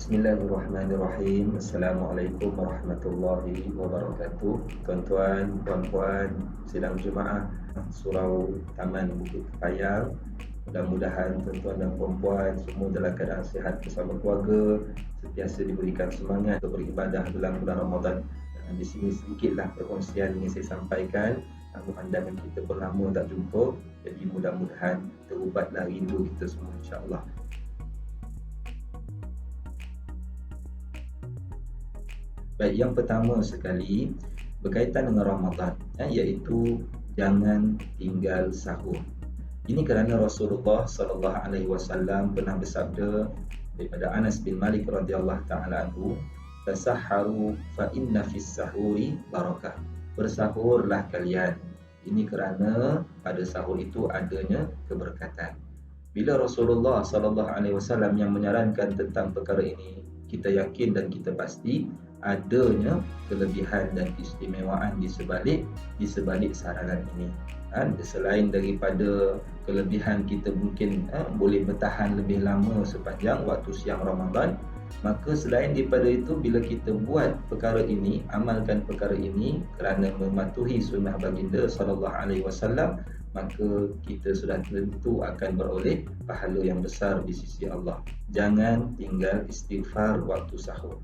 Bismillahirrahmanirrahim. Assalamualaikum warahmatullahi wabarakatuh. Tuan-tuan, puan-puan, sidang Jumaah Surau Taman Bukit Payang. Mudah-mudahan tuan-tuan dan puan-puan semua dalam keadaan sihat bersama keluarga, sentiasa diberikan semangat untuk beribadah dalam bulan Ramadan. Dan di sini sedikitlah perkongsian yang saya sampaikan. Pemandangan kita berlama tak jumpa, jadi mudah-mudahan terubatlah rindu kita semua, insya-Allah. Baik, yang pertama sekali berkaitan dengan Ramadan, iaitu jangan tinggal sahur. Ini kerana Rasulullah sallallahu alaihi wasallam pernah bersabda daripada Anas bin Malik radhiyallahu taala anhu, "Tasahharu fa inna fis sahuri barakah." Bersahurlah kalian. Ini kerana pada sahur itu adanya keberkatan. Bila Rasulullah sallallahu alaihi wasallam yang menyarankan tentang perkara ini, kita yakin dan kita pasti adanya kelebihan dan keistimewaan di sebalik saranan ini. Selain daripada kelebihan kita mungkin boleh bertahan lebih lama sepanjang waktu siang Ramadan, maka selain daripada itu, bila kita buat perkara ini, amalkan perkara ini kerana mematuhi sunnah baginda sallallahu alaihi wasallam, maka kita sudah tentu akan beroleh pahala yang besar di sisi Allah. Jangan tinggal istighfar waktu sahur.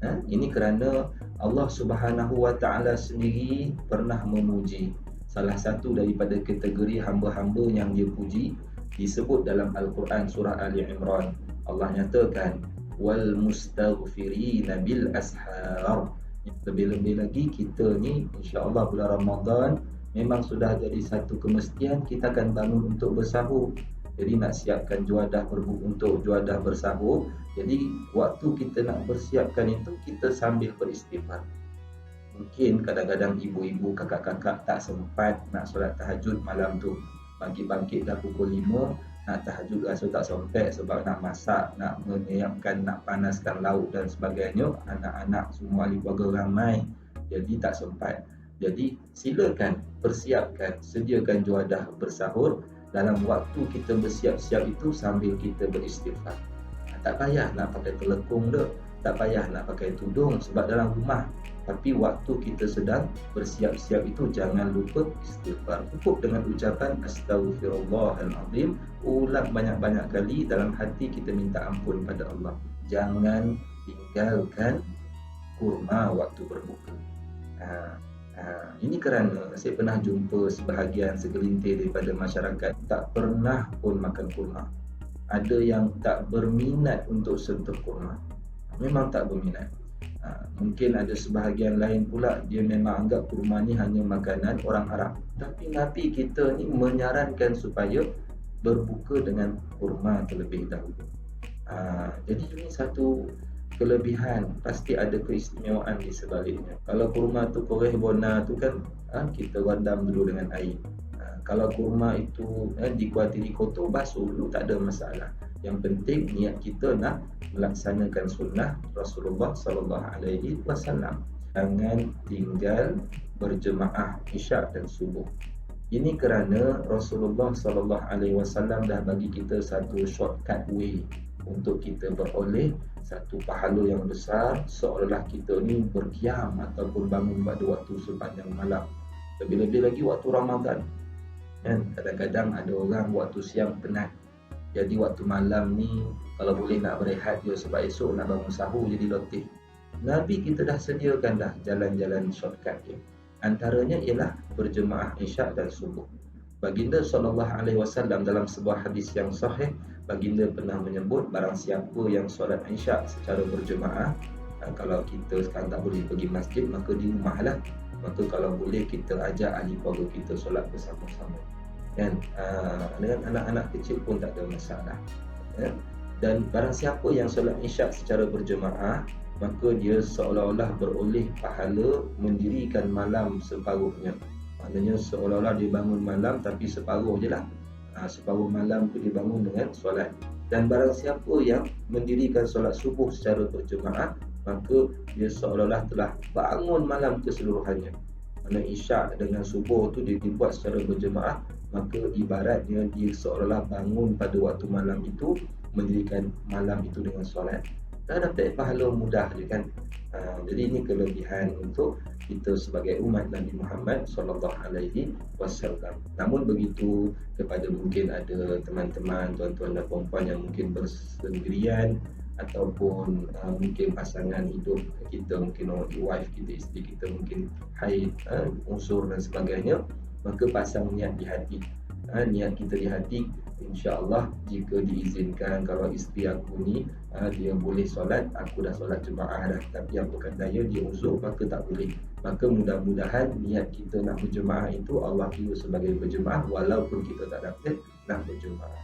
Ini kerana Allah Subhanahu wa taala sendiri pernah memuji salah satu daripada kategori hamba-hamba yang dia puji, disebut dalam Al-Quran surah Ali Imran. Allah nyatakan wal mustaghfirina bil ashar. Lebih-lebih lagi kita ni insya-Allah bulan Ramadan memang sudah jadi satu kemestian kita akan bangun untuk bersahur. Jadi nak siapkan untuk juadah bersahur. Jadi waktu kita nak bersiapkan itu, kita sambil beristighfar. Mungkin kadang-kadang ibu-ibu, kakak-kakak tak sempat nak solat tahajud malam tu. Bangkit-bangkit dah pukul 5, nak tahajud rasa tak sempat sebab nak masak, nak menyiapkan, nak panaskan lauk dan sebagainya. Anak-anak semua ahli keluarga ramai, jadi tak sempat. Jadi silakan persiapkan, sediakan juadah bersahur. Dalam waktu kita bersiap-siap itu sambil kita beristighfar. Tak payah nak pakai telekung dah, tak payah nak pakai tudung sebab dalam rumah. Tapi waktu kita sedang bersiap-siap itu jangan lupa istighfar. Cukup dengan ucapan Astaghfirullahalazim, ulang banyak-banyak kali dalam hati kita minta ampun pada Allah. Jangan tinggalkan kurma waktu berbuka. Ini kerana saya pernah jumpa segelintir daripada masyarakat tak pernah pun makan kurma. Ada yang tak berminat untuk sentuh kurma, memang tak berminat. Mungkin ada sebahagian lain pula dia memang anggap kurma ni hanya makanan orang Arab. Tapi Nabi kita ni menyarankan supaya berbuka dengan kurma terlebih dahulu. Jadi ini satu kelebihan, pasti ada keistimewaan di sebaliknya. Kalau kurma tu koreh bona tu kan kita rendam dulu dengan air. Kalau kurma itu dikuatiri kotor, basuh dulu, tak ada masalah. Yang penting niat kita nak melaksanakan sunnah Rasulullah sallallahu alaihi wasallam. Jangan tinggal berjemaah Isyak dan subuh. Ini kerana Rasulullah sallallahu alaihi wasallam dah bagi kita satu shortcut way untuk kita beroleh satu pahala yang besar, seolah-olah kita ni berqiyam ataupun bangun pada waktu sepanjang malam. Lebih-lebih lagi waktu Ramadan. Kadang-kadang ada orang waktu siang penat, jadi waktu malam ni kalau boleh nak berehat dia sebab esok nak bangun sahur jadi letih. Nabi kita dah sediakan dah jalan-jalan shortcut dia. Antaranya ialah berjemaah Isyak dan subuh. Baginda sallallahu alaihi wasallam dalam sebuah hadis yang sahih, baginda pernah menyebut barang siapa yang solat Isyak secara berjemaah, kalau kita sekarang tak boleh pergi masjid, maka di rumahlah. Maka kalau boleh kita ajak ahli keluarga kita solat bersama-sama. Dengan anak-anak kecil pun tak ada masalah. Dan barang siapa yang solat Isyak secara berjemaah, maka dia seolah-olah beroleh pahala mendirikan malam separuhnya. Maknanya seolah-olah dia bangun malam tapi separuh je lah. Separuh malam tu dia bangun dengan solat. Dan barang siapa yang mendirikan solat subuh secara berjemaah, maka dia seolah-olah telah bangun malam keseluruhannya. Mana Isyak dengan subuh tu dia dibuat secara berjemaah, maka ibaratnya dia seolah-olah bangun pada waktu malam itu, mendirikan malam itu dengan solat. dah dapat pahala mudah je kan. Jadi ini kelebihan untuk kita sebagai umat Nabi Muhammad sallallahu alaihi wasallam. Namun begitu, kepada mungkin ada teman-teman, tuan-tuan dan puan-puan yang mungkin bersendirian ataupun mungkin pasangan hidup kita, mungkin wife kita, isteri kita mungkin haid, unsur dan sebagainya, maka pasang niat di hati. Niat kita di hati, insya-Allah jika diizinkan, kalau isteri aku ni dia boleh solat, aku dah solat jemaah dah, tapi yang berkatanya dia uzur maka tak boleh, maka mudah-mudahan niat kita nak berjemaah itu Allah kira sebagai berjemaah walaupun kita tak dapat nak berjemaah.